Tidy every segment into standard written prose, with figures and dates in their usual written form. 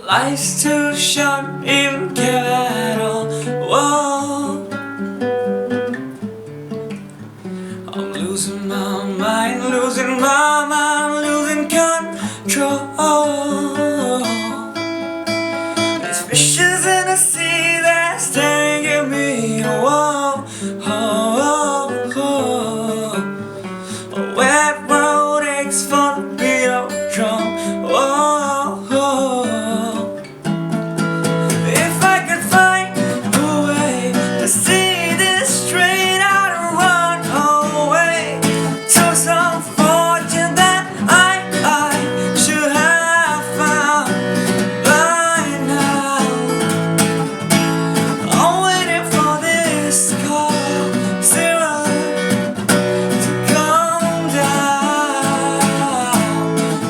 Life's too short, even care at all. Whoa, I'm losing my mind, losing my mind, losing control. There's fishes in the sea that's staring at me. Whoa, oh, oh, oh. A wet road aches for the beat of a drum. Whoa, oh. If I could find a way to see this straight, I'd run away to some fortune that I should have found by now. I'm waiting for this car zero to come down,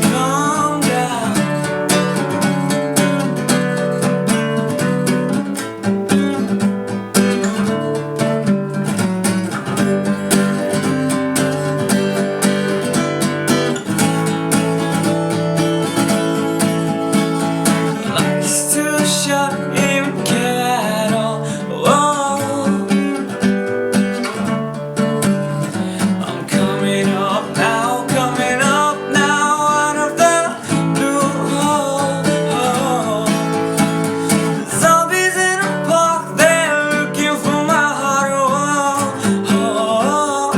come down. Life's too short, even care at all. Whoa, I'm coming up now, out of the blue hole. Zombies in a park, they're looking for my heart. Whoa,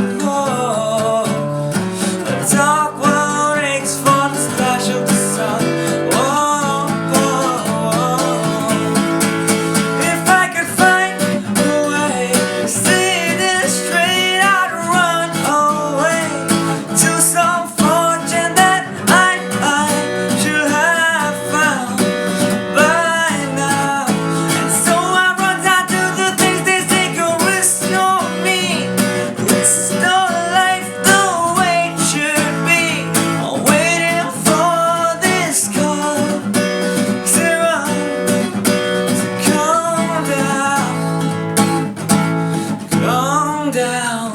the dark world aches for the splash of the sun. If I could find a way to see this straight, I'd run away to some fortune that I should have found by now. And so I run down to the things they say can restore me, restore life the way it should be. I'm waiting for this car zero to come down, come down.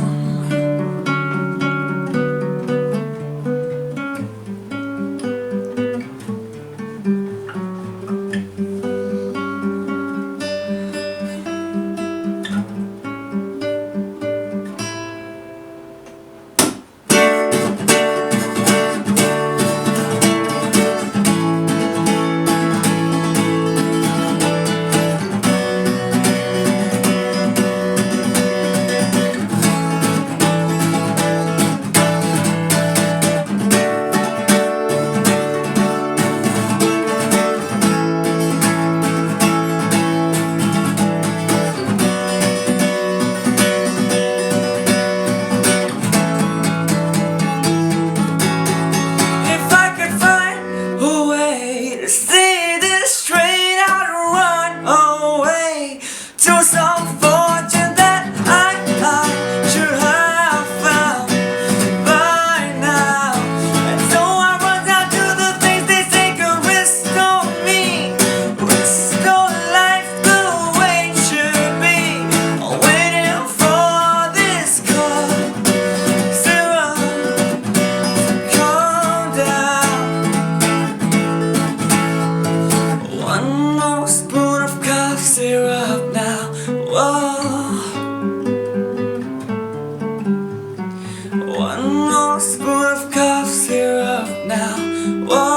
If I could find a way to see this straight, I'd run away to some fortune that I should have found by now. And so I run down to the things they say can restore me, restore life the way it should be. I'm waiting for this car zero to come down. One more spoon of cough syrup now. Whoa, one more spoon of cough syrup now. Whoa.